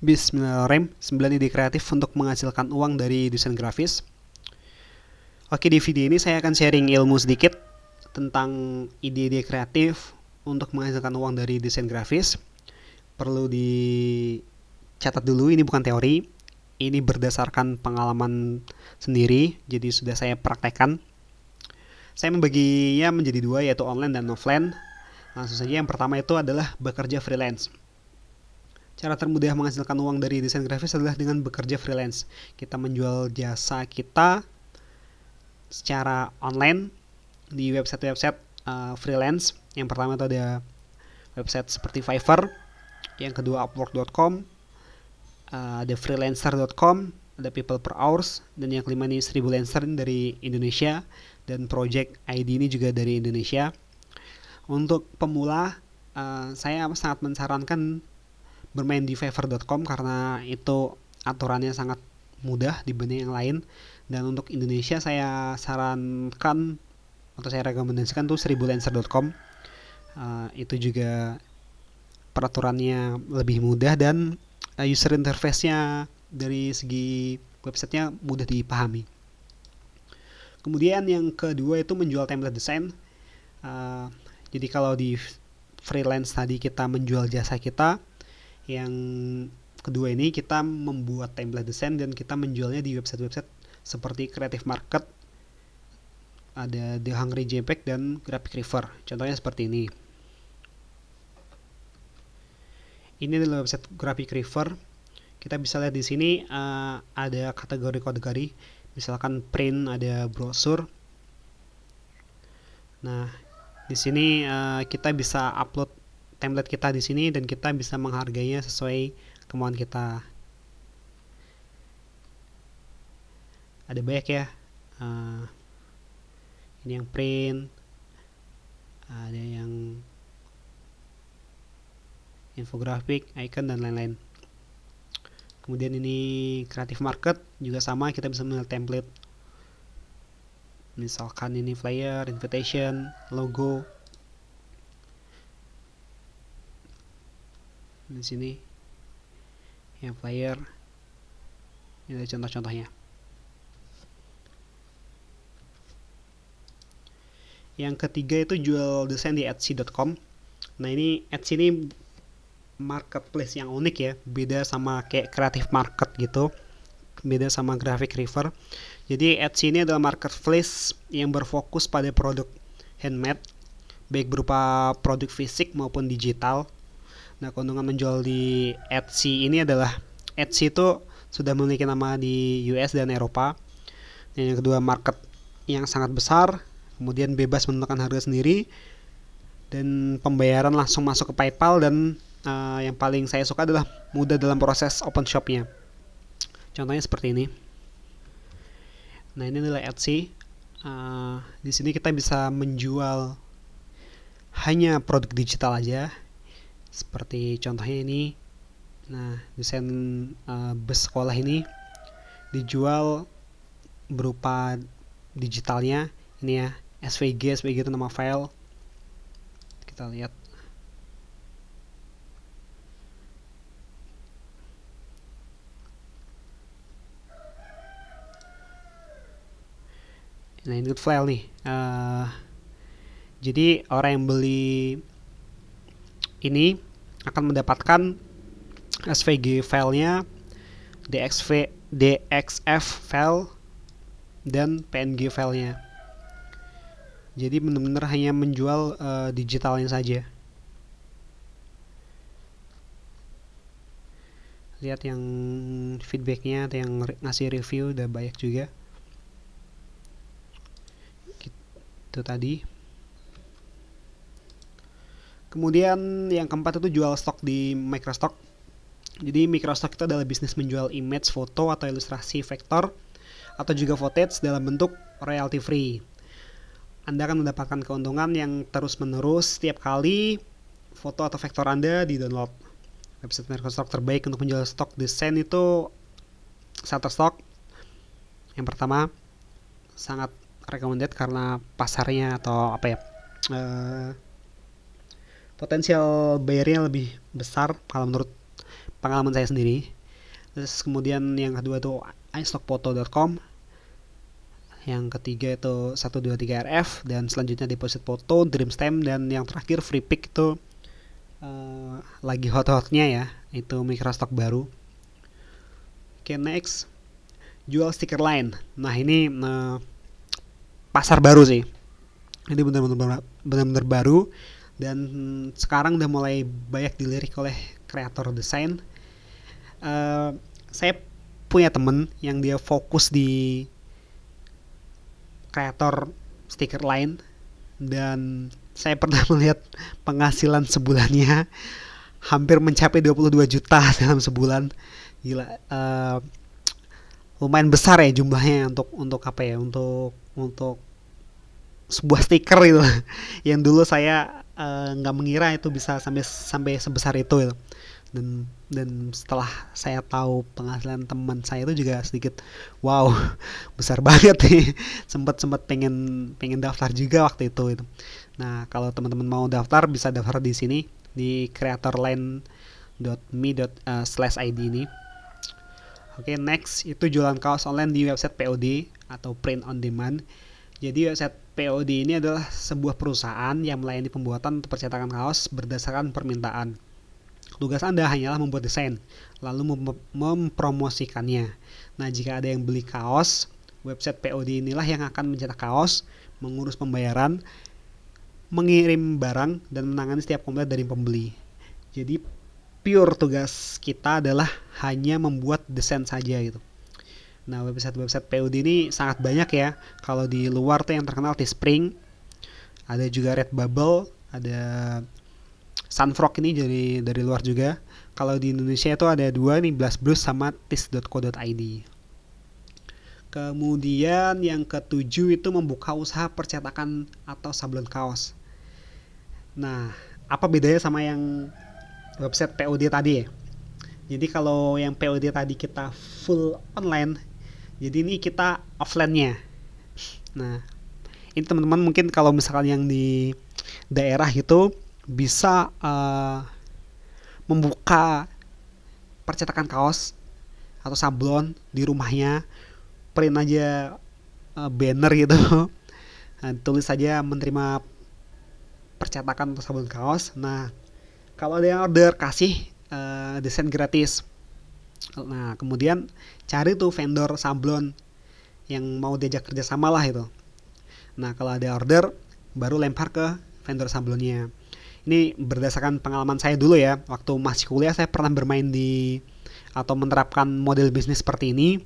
Bismillahirrahmanirrahim. 9 ide kreatif untuk menghasilkan uang dari desain grafis. Oke, di video ini saya akan sharing ilmu sedikit tentang ide-ide kreatif untuk menghasilkan uang dari desain grafis. Perlu dicatat dulu, ini bukan teori. Ini berdasarkan pengalaman sendiri, jadi sudah saya praktekkan. Saya membaginya menjadi dua, yaitu online dan offline. Langsung saja, yang pertama itu adalah bekerja freelance. Cara termudah menghasilkan uang dari desain grafis adalah dengan bekerja freelance. Kita menjual jasa kita secara online di website-website freelance. Yang pertama itu ada website seperti Fiverr, yang kedua Upwork.com, ada freelancer.com, ada people per hours, dan yang kelima ini 1000 Lancer dari Indonesia, dan Project ID ini juga dari Indonesia. Untuk pemula, saya sangat mensarankan bermain di Fiverr.com karena itu aturannya sangat mudah dibanding yang lain. Dan untuk Indonesia saya sarankan atau saya rekomendasikan tuh 1000lancer.com. Itu juga peraturannya lebih mudah dan user interface-nya dari segi websitenya mudah dipahami. Kemudian yang kedua itu menjual template desain. Jadi kalau di freelance tadi kita menjual jasa kita, yang kedua ini kita membuat template desain dan kita menjualnya di website-website seperti Creative Market, ada The Hungry JPEG dan Graphic River. Contohnya seperti ini. Ini adalah website Graphic River. Kita bisa lihat di sini ada kategori-kategori, misalkan print, ada brosur. Nah, di sini kita bisa upload template kita di sini dan kita bisa menghargainya sesuai kemauan kita. Ada banyak ya. Ini yang print, ada yang infografik, icon dan lain-lain. Kemudian ini Creative Market juga sama, kita bisa memilih template. Misalkan ini flyer, invitation, logo. Di sini yang flyer, ini ada contoh-contohnya. Yang ketiga itu jual desain di Etsy.com. Nah, ini Etsy ini marketplace yang unik ya, beda sama kayak Creative Market gitu, beda sama Graphic River. Jadi Etsy ini adalah marketplace yang berfokus pada produk handmade, baik berupa produk fisik maupun digital. Nah, keuntungan menjual di Etsy ini adalah Etsy itu sudah memiliki nama di US dan Eropa. Dan yang kedua, market yang sangat besar, kemudian bebas menentukan harga sendiri, dan pembayaran langsung masuk ke PayPal, dan yang paling saya suka adalah mudah dalam proses open shopnya. Contohnya seperti ini. Nah, ini adalah Etsy. Di sini kita bisa menjual hanya produk digital aja. Seperti contohnya ini. Nah, desain bus sekolah ini dijual berupa digitalnya. Ini ya, SVG itu nama file. Kita lihat. Nah, ini file nih. Jadi orang yang beli ini akan mendapatkan SVG filenya, DXF file, dan PNG filenya. Jadi benar-benar hanya menjual digitalnya saja. Lihat yang feedbacknya atau yang ngasih review udah banyak juga. Itu tadi. Kemudian yang keempat itu jual stok di Microstock. Jadi Microstock itu adalah bisnis menjual image, foto atau ilustrasi vektor atau juga footage dalam bentuk royalty free. Anda akan mendapatkan keuntungan yang terus-menerus setiap kali foto atau vektor Anda di-download. Website Microstock terbaik untuk menjual stok desain itu Shutterstock. Yang pertama, sangat recommended karena pasarnya atau apa ya, potensial bayarnya lebih besar kalau menurut pengalaman saya sendiri. Terus kemudian yang kedua itu iStockPhoto.com, yang ketiga itu 123RF, dan selanjutnya Deposit Photo, Dreamstamp, dan yang terakhir FreePic itu lagi hot-hotnya ya, itu microstock baru. Oke, next, jual stiker line. Nah ini pasar baru sih, ini benar-benar baru, dan sekarang udah mulai banyak dilirik oleh kreator desain. Saya punya temen yang dia fokus di kreator stiker line, dan saya pernah melihat penghasilan sebulannya hampir mencapai 22 juta dalam sebulan. Gila, lumayan besar ya jumlahnya untuk apa ya, untuk sebuah stiker itu. Yang dulu saya nggak mengira itu bisa sampai sebesar itu. Dan setelah saya tahu penghasilan teman saya itu juga sedikit wow, besar banget nih. sempat pengen daftar juga waktu itu. Nah kalau teman-teman mau daftar bisa daftar di sini di creatorline.me/id ini. Oke, next itu jualan kaos online di website POD atau print on demand. Jadi website POD ini adalah sebuah perusahaan yang melayani pembuatan atau percetakan kaos berdasarkan permintaan. Tugas Anda hanyalah membuat desain, lalu mempromosikannya. Nah, jika ada yang beli kaos, website POD inilah yang akan mencetak kaos, mengurus pembayaran, mengirim barang, dan menangani setiap komplain dari pembeli. Jadi, pure tugas kita adalah hanya membuat desain saja gitu. Nah, website POD ini sangat banyak ya. Kalau di luar tuh yang terkenal Teespring, ada juga Redbubble, ada Sunfrog ini dari luar juga. Kalau di Indonesia itu ada dua nih, Blastbrews sama tis.co.id. Kemudian yang ketujuh itu membuka usaha percetakan atau sablon kaos. Nah, apa bedanya sama yang website POD tadi ya? Jadi kalau yang POD tadi kita full online, jadi ini kita offline-nya. Nah, ini teman-teman mungkin kalau misalkan yang di daerah itu bisa membuka percetakan kaos atau sablon di rumahnya, print aja banner gitu. Nah, tulis saja menerima percetakan atau sablon kaos. Nah, kalau ada yang order, kasih desain gratis. Nah, kemudian cari tuh vendor sablon yang mau diajak kerjasama lah itu. Nah, kalau ada order, baru lempar ke vendor sablonnya. Ini berdasarkan pengalaman saya dulu ya. Waktu masih kuliah saya pernah bermain di atau menerapkan model bisnis seperti ini.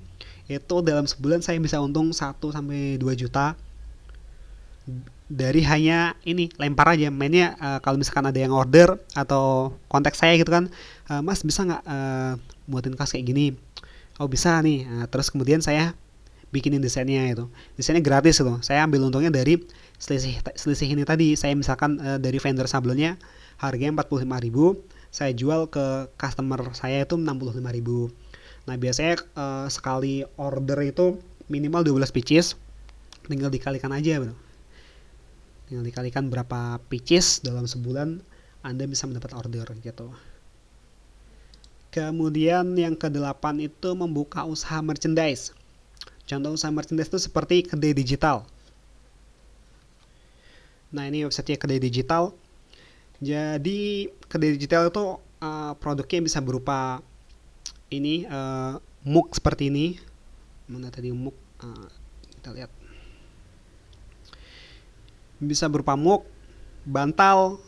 Itu dalam sebulan saya bisa untung 1-2 juta dari hanya ini lempar aja. Mainnya kalau misalkan ada yang order atau kontak saya gitu kan, Mas bisa nggak buatin kaos kayak gini? Oh bisa nih. Terus kemudian saya bikinin desainnya itu. Desainnya gratis itu. Saya ambil untungnya dari selisih ini tadi. Saya misalkan dari vendor sablonnya harganya 45.000, saya jual ke customer saya itu 65.000. Nah, biasanya sekali order itu minimal 12 pieces. Tinggal dikalikan aja, bro. Tinggal dikalikan berapa pieces dalam sebulan Anda bisa mendapat order gitu. Kemudian yang ke-8 itu membuka usaha merchandise. Contoh usaha merchandise itu seperti kedai digital. Nah, ini website kedai digital. Jadi kedai digital itu produknya bisa berupa ini mug seperti ini. Mana tadi mug? Kita lihat. Bisa berupa mug, bantal,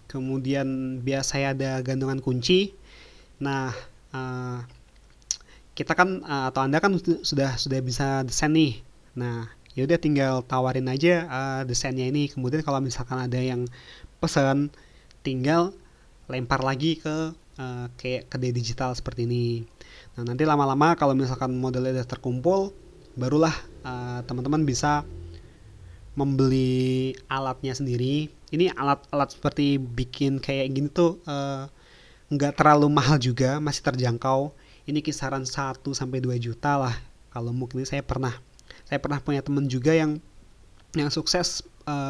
kemudian biasanya ada gantungan kunci. Nah, kita kan atau Anda kan sudah bisa desain nih. Nah, yaudah tinggal tawarin aja desainnya ini. Kemudian kalau misalkan ada yang pesan, tinggal lempar lagi ke kayak kedai digital seperti ini. Nah, nanti lama-lama kalau misalkan modelnya udah terkumpul, barulah teman-teman bisa membeli alatnya sendiri. Ini alat-alat seperti bikin kayak gini tuh nggak terlalu mahal juga, masih terjangkau. Ini kisaran 1-2 juta lah. Kalau mungkin saya pernah punya teman juga yang sukses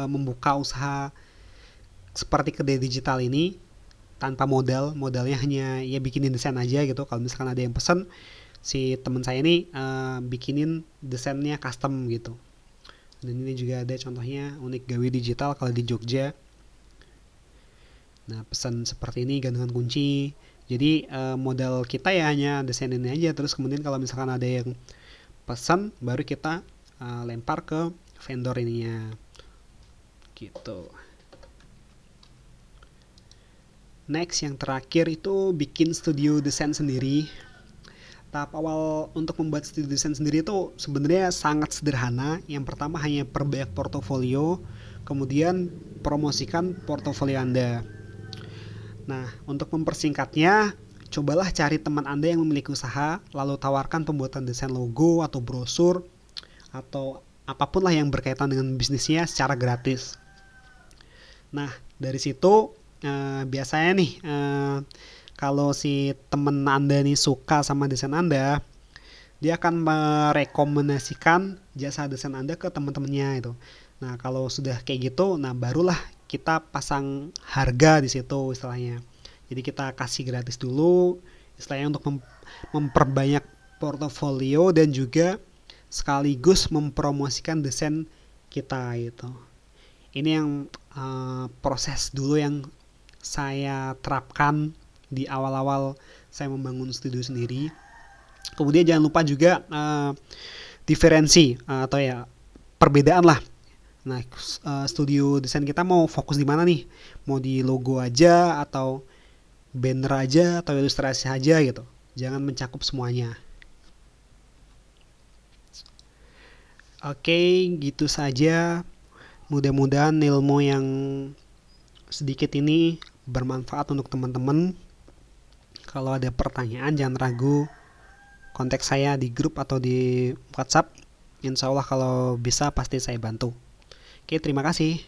membuka usaha seperti kedai digital ini. tanpa modalnya hanya ya bikinin desain aja gitu. Kalau misalkan ada yang pesen, si teman saya ini bikinin desainnya custom gitu. Dan ini juga ada contohnya Unik Gawi Digital kalau di Jogja. Nah, pesan seperti ini gantungan kunci. Jadi modal kita ya hanya desain ini aja. Terus kemudian kalau misalkan ada yang pesan, baru kita lempar ke vendor ininya. Gitu. Next, yang terakhir itu bikin studio desain sendiri. Tahap awal untuk membuat studio desain sendiri itu sebenarnya sangat sederhana. Yang pertama hanya perbanyak portofolio, kemudian promosikan portofolio Anda. Nah, untuk mempersingkatnya, cobalah cari teman Anda yang memiliki usaha, lalu tawarkan pembuatan desain logo atau brosur, atau apapun lah yang berkaitan dengan bisnisnya secara gratis. Nah, dari situ biasanya nih kalau si temen Anda nih suka sama desain Anda, dia akan merekomendasikan jasa desain Anda ke teman-temannya itu. Nah, kalau sudah kayak gitu, nah barulah kita pasang harga di situ istilahnya. Jadi kita kasih gratis dulu istilahnya untuk memperbanyak portofolio dan juga sekaligus mempromosikan desain kita gitu. Ini yang proses dulu yang saya terapkan di awal-awal saya membangun studio sendiri. Kemudian jangan lupa juga diferensi atau ya perbedaan lah. Nah, studio desain kita mau fokus di mana nih? Mau di logo aja atau banner aja atau ilustrasi aja gitu. Jangan mencakup semuanya. Oke, gitu saja. Mudah-mudahan ilmu yang sedikit ini bermanfaat untuk teman-teman. Kalau ada pertanyaan jangan ragu kontak saya di grup atau di WhatsApp. Insya Allah kalau bisa pasti saya bantu. Oke, terima kasih.